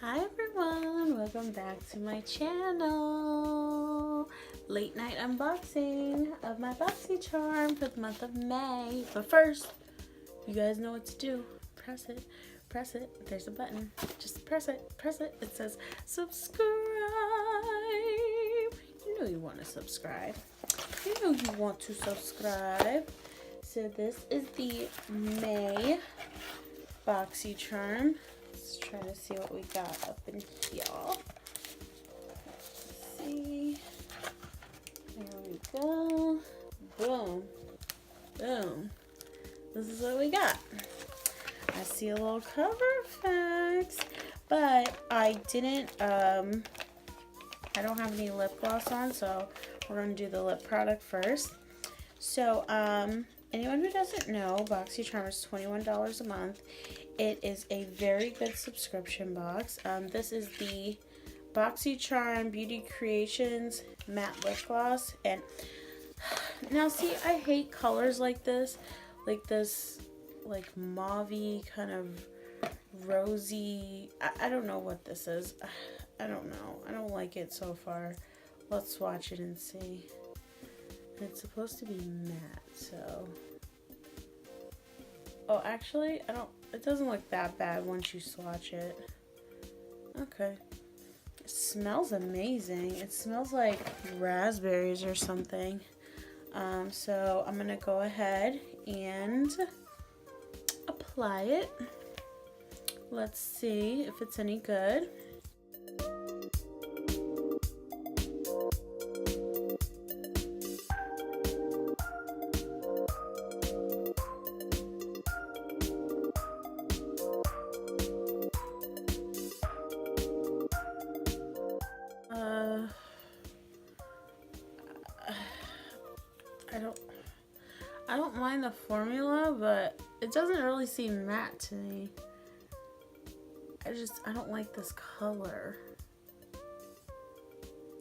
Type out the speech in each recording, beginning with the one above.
Hi everyone, welcome back to my channel. Late night unboxing of my Boxycharm for the month of May. But first, you guys know what to do. Press it, there's a button. Just press it. It says subscribe. You know you want to subscribe. You know you want to subscribe. So this is the May Boxycharm. Let's try to see what we got up in here. Let's see. There we go. Boom. Boom. This is what we got. I see a little Coverfx, but I didn't, I don't have any lip gloss on, so we're going to do the lip product first. So, anyone who doesn't know, Boxycharm is $21 a month. It is a very good subscription box. This is the Boxycharm Beauty Creations Matte Lip Gloss. And now see, I hate colors like this like mauve-y, kind of rosy. I don't know what this is. I don't know. I don't like it so far. Let's swatch it and see. It's supposed to be matte, so. Oh, actually, it doesn't look that bad once you swatch it. Okay. It smells amazing. It smells like raspberries or something. So I'm gonna go ahead and apply it. Let's see if it's any good. I don't mind the formula, but it doesn't really seem matte to me. I don't like this color.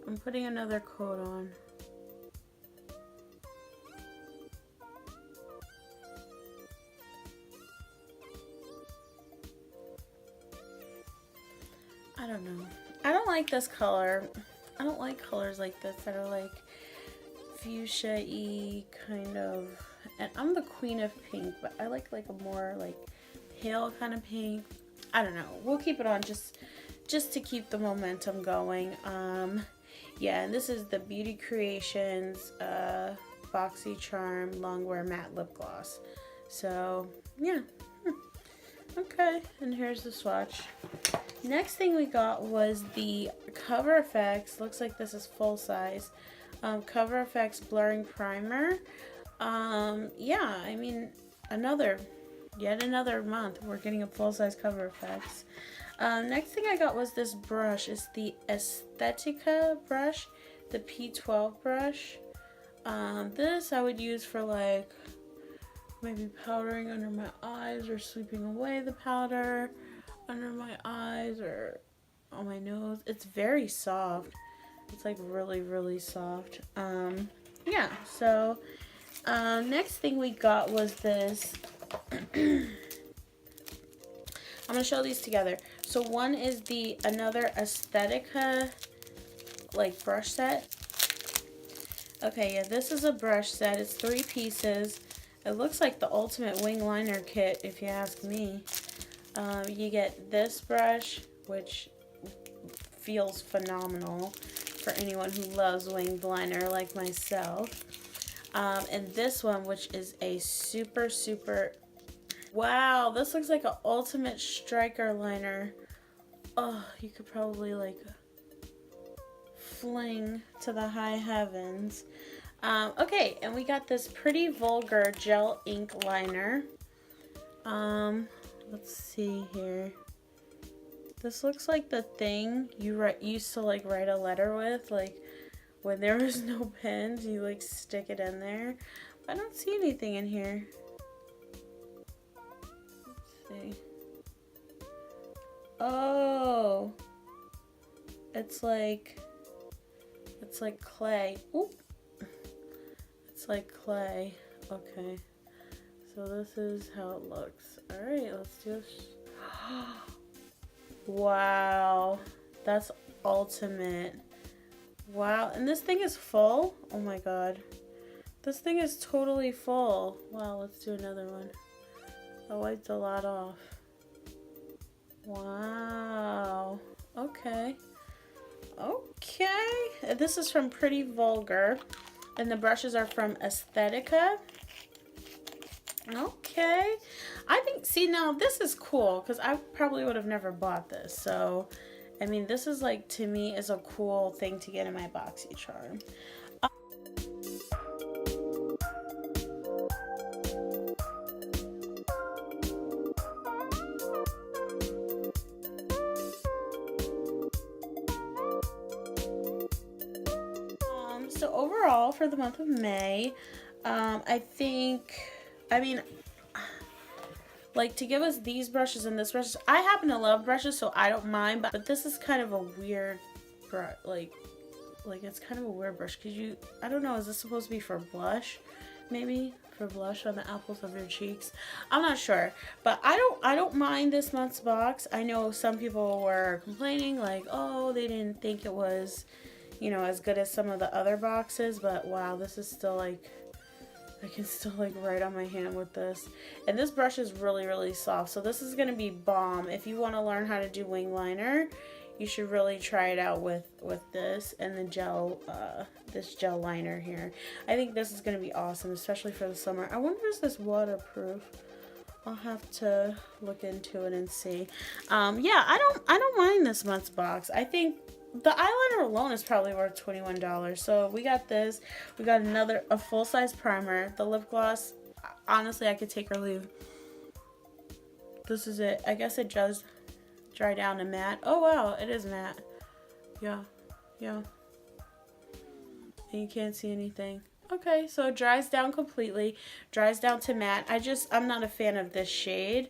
I'm putting another coat on. I don't know. I don't like this color. I don't like colors like this that are like fuchsia-y kind of, and I'm the queen of pink, but I like a more like pale kind of pink. I don't know. We'll keep it on just to keep the momentum going. Yeah, and this is the Beauty Creations Boxycharm Longwear Matte Lip Gloss. So yeah. Okay, and here's the swatch. Next thing we got was the Coverfx. Looks like this is full size. Coverfx Blurring Primer. Yeah, I mean, yet another month we're getting a full-size Coverfx. Next thing I got was this brush. It's the Aesthetica brush, the P12 brush. This I would use for like maybe powdering under my eyes or sweeping away the powder under my eyes or on my nose. It's very soft. It's like really soft. Yeah, so next thing we got was this. I'm gonna show these together. So one is another Aesthetica like brush set. Okay, yeah, this is a brush set. It's 3 pieces. It looks like the ultimate wing liner kit, if you ask me. You get this brush, which feels phenomenal for anyone who loves winged liner like myself. And this one, which is a super, wow, this looks like an ultimate striker liner. Oh, you could probably like fling to the high heavens. Okay, and we got this Pretty Vulgar gel ink liner. Let's see here. This looks like the thing you used to like write a letter with, like when there was no pens, you like stick it in there. But I don't see anything in here. Let's see. Oh, it's like clay. Oop. It's like clay. Okay, so this is how it looks. All right, let's do this. Wow, that's ultimate. Wow, and this thing is full. Oh my god, this thing is totally full. Wow, let's do another one. I wiped a lot off. Wow. Okay. Okay. This is from Pretty Vulgar, and the brushes are from Aesthetica. Okay. I think, see, now this is cool because I probably would have never bought this. So, I mean, this is like, to me, is a cool thing to get in my Boxycharm. So overall, for the month of May, I think, I mean, like, to give us these brushes and this brushes, I happen to love brushes, so I don't mind, but this is kind of a weird brush, like it's kind of a weird brush, because I don't know, is this supposed to be for blush? Maybe for blush on the apples of your cheeks. I'm not sure, but I don't mind this month's box. I know some people were complaining, like, oh, they didn't think it was, you know, as good as some of the other boxes, but wow, this is still like, I can still like write on my hand with this. And this brush is really, really soft, so this is going to be bomb. If you want to learn how to do wing liner, you should really try it out with this and the gel, this gel liner here. I think this is going to be awesome, especially for the summer. I wonder, is this waterproof? I'll have to look into it and see. Yeah, I don't mind this month's box. I think the eyeliner alone is probably worth $21. So we got this. We got a full-size primer. The lip gloss, honestly, I could take or leave. This is it. I guess it does dry down to matte. Oh wow, it is matte. Yeah. And you can't see anything. Okay, so it dries down completely. Dries down to matte. I'm not a fan of this shade.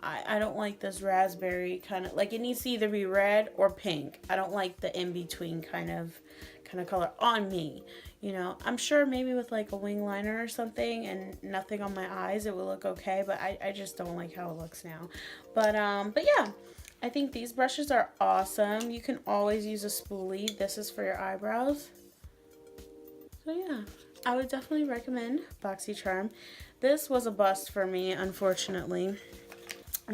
I don't like this raspberry kind of, like, it needs to either be red or pink. I don't like the in-between kind of color on me. You know, I'm sure maybe with like a wing liner or something and nothing on my eyes, it will look okay, but I just don't like how it looks now. But yeah, I think these brushes are awesome. You can always use a spoolie. This is for your eyebrows. So yeah, I would definitely recommend Boxycharm. This was a bust for me, unfortunately.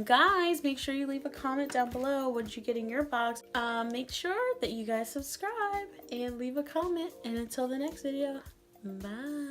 Guys, make sure you leave a comment down below. What did you get in your box? Make sure that you guys subscribe and leave a comment. And until the next video, bye.